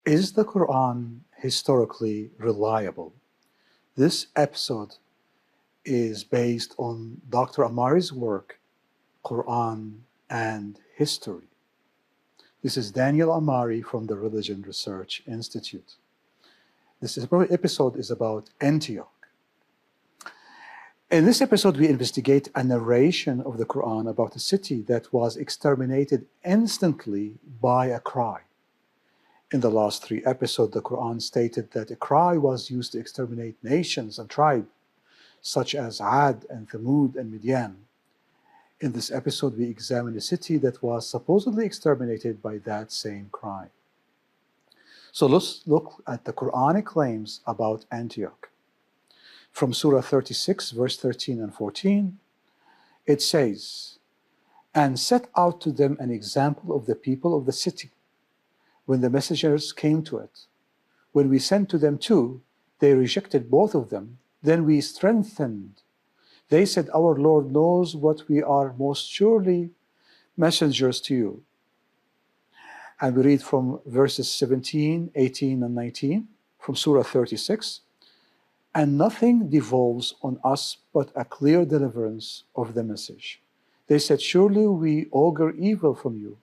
Is the Quran historically reliable? This episode is based on Dr. Amari's work, Quran and History. This is Daniel Amari from the Religion Research Institute. This episode is about Antioch. In this episode, we investigate a narration of the Quran about a city that was exterminated instantly by a cry. In the last 3 episodes, the Quran stated that a cry was used to exterminate nations and tribes, such as Ad and Thamud and Midian. In this episode, we examine a city that was supposedly exterminated by that same cry. So let's look at the Quranic claims about Antioch. From Surah 36, verse 13 and 14, it says, "And set out to them an example of the people of the city, when the messengers came to it. When we sent to them too, they rejected both of them. Then we strengthened. They said, Our Lord knows what we are most surely messengers to you." And we read from verses 17, 18, and 19 from Surah 36. "And nothing devolves on us but a clear deliverance of the message. They said, Surely we augur evil from you.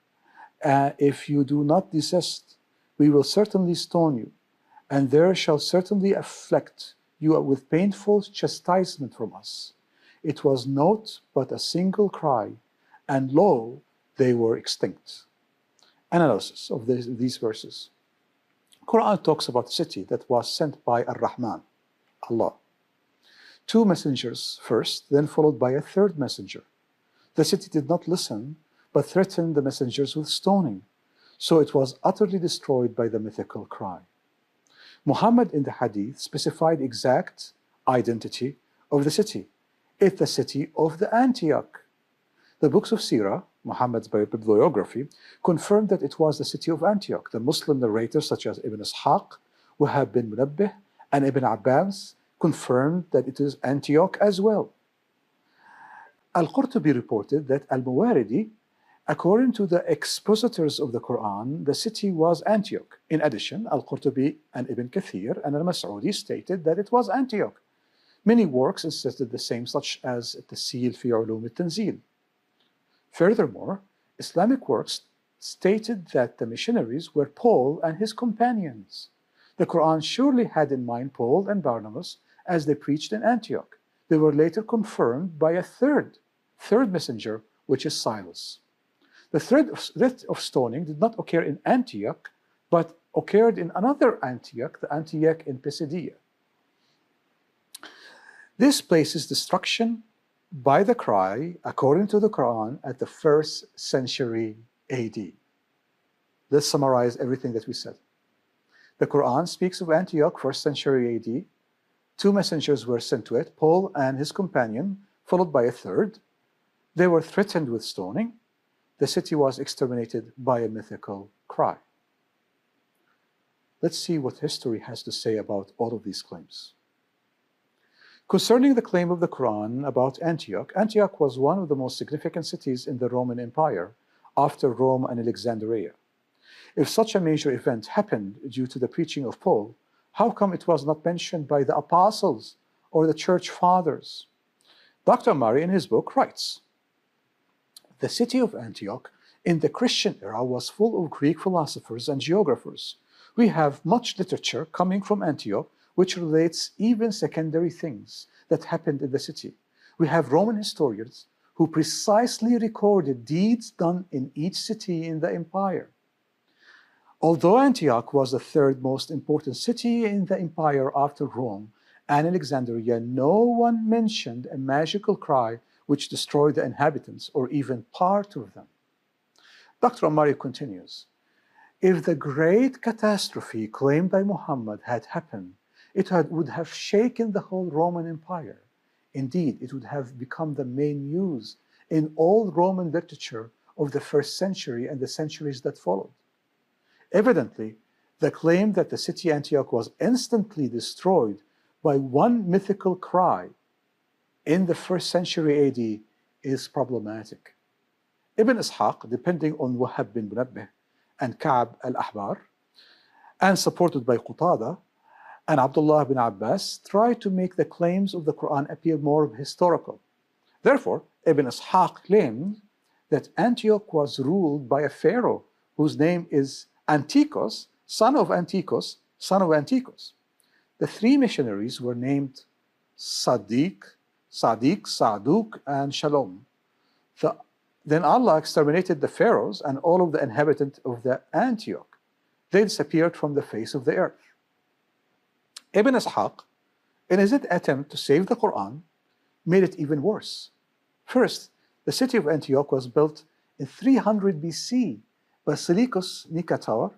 If you do not desist, we will certainly stone you, and there shall certainly afflict you with painful chastisement from us. It was not but a single cry, and lo, they were extinct." Analysis of these verses. Quran talks about a city that was sent by Ar-Rahman, Allah. 2 messengers first, then followed by a 3rd messenger. The city did not listen, but threatened the messengers with stoning, so it was utterly destroyed by the mythical cry. Muhammad in the Hadith specified exact identity of the city. It's the city of the Antioch. The books of Sirah, Muhammad's bibliography, confirmed that it was the city of Antioch. The Muslim narrators such as Ibn Ishaq, Wahab bin Munabbih, and Ibn Abbas confirmed that it is Antioch as well. Al-Qurtubi reported that Al-Mawardi, according to the expositors of the Quran, the city was Antioch. In addition, Al-Qurtubi and Ibn Kathir and Al-Mas'udi stated that it was Antioch. Many works insisted the same, such as Tasil fi Ulum al-Tanzil. Furthermore, Islamic works stated that the missionaries were Paul and his companions. The Quran surely had in mind Paul and Barnabas as they preached in Antioch. They were later confirmed by a third messenger, which is Silas. The threat of stoning did not occur in Antioch, but occurred in another Antioch, the Antioch in Pisidia. This places destruction by the cry, according to the Quran, at the 1st century AD. Let's summarize everything that we said. The Quran speaks of Antioch, 1st century AD. 2 messengers were sent to it, Paul and his companion, followed by a 3rd. They were threatened with stoning. The city was exterminated by a mythical cry. Let's see what history has to say about all of these claims. Concerning the claim of the Quran about Antioch, Antioch was one of the most significant cities in the Roman Empire after Rome and Alexandria. If such a major event happened due to the preaching of Paul, how come it was not mentioned by the apostles or the church fathers? Dr. Amari in his book writes, "The city of Antioch in the Christian era was full of Greek philosophers and geographers. We have much literature coming from Antioch which relates even secondary things that happened in the city. We have Roman historians who precisely recorded deeds done in each city in the empire. Although Antioch was the 3rd most important city in the empire after Rome and Alexandria, no one mentioned a magical cry which destroyed the inhabitants or even part of them." Dr. Amari continues, "If the great catastrophe claimed by Muhammad had happened, it would have shaken the whole Roman Empire. Indeed, it would have become the main news in all Roman literature of the 1st century and the centuries that followed. Evidently, the claim that the city Antioch was instantly destroyed by one mythical cry in the 1st century AD is problematic. Ibn Ishaq, depending on Wahab bin Munabbih and Ka'b al-Ahbar, and supported by Qatada and Abdullah bin Abbas, tried to make the claims of the Quran appear more historical. Therefore, Ibn Ishaq claimed that Antioch was ruled by a pharaoh whose name is Antiochus, son of Antiochus, son of Antiochus. The three missionaries were named Sadiq, Sa'duk, and Shalom. Then Allah exterminated the pharaohs and all of the inhabitants of the Antioch. They disappeared from the face of the earth. Ibn Ishaq, in his attempt to save the Quran, made it even worse. First, the city of Antioch was built in 300 BC by Seleucus Nicator,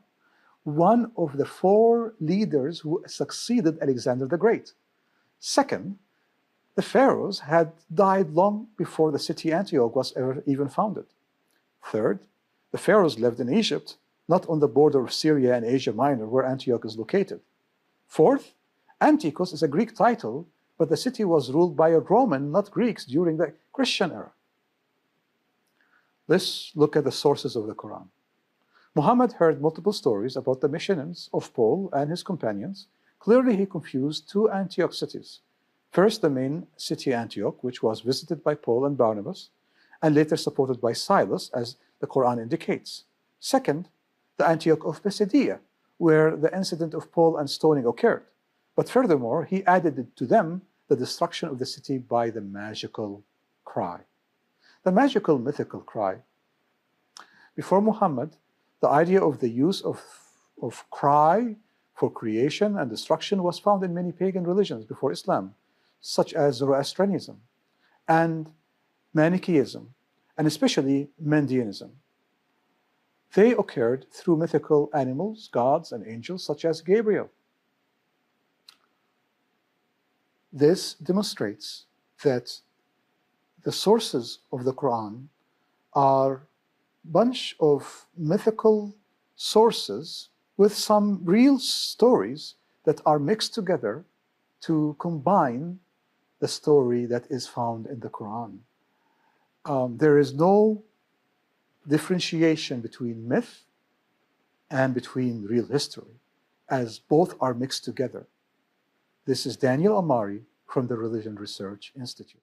one of the four leaders who succeeded Alexander the Great. Second, the pharaohs had died long before the city Antioch was ever even founded. Third, the pharaohs lived in Egypt, not on the border of Syria and Asia Minor, where Antioch is located. Fourth, Antiochus is a Greek title, but the city was ruled by a Roman, not Greeks, during the Christian era. Let's look at the sources of the Quran. Muhammad heard multiple stories about the missions of Paul and his companions. Clearly, he confused two Antioch cities. First, the main city Antioch, which was visited by Paul and Barnabas, and later supported by Silas, as the Quran indicates. Second, the Antioch of Pisidia, where the incident of Paul and stoning occurred. But furthermore, he added to them the destruction of the city by the magical cry. The magical mythical cry. Before Muhammad, the idea of the use of cry for creation and destruction was found in many pagan religions before Islam, such as Zoroastrianism and Manichaeism, and especially Mandeanism. They occurred through mythical animals, gods, and angels such as Gabriel. This demonstrates that the sources of the Quran are a bunch of mythical sources with some real stories that are mixed together to combine the story that is found in the Quran. There is no differentiation between myth and between real history, as both are mixed together. This is Daniel Amari from the Religion Research Institute.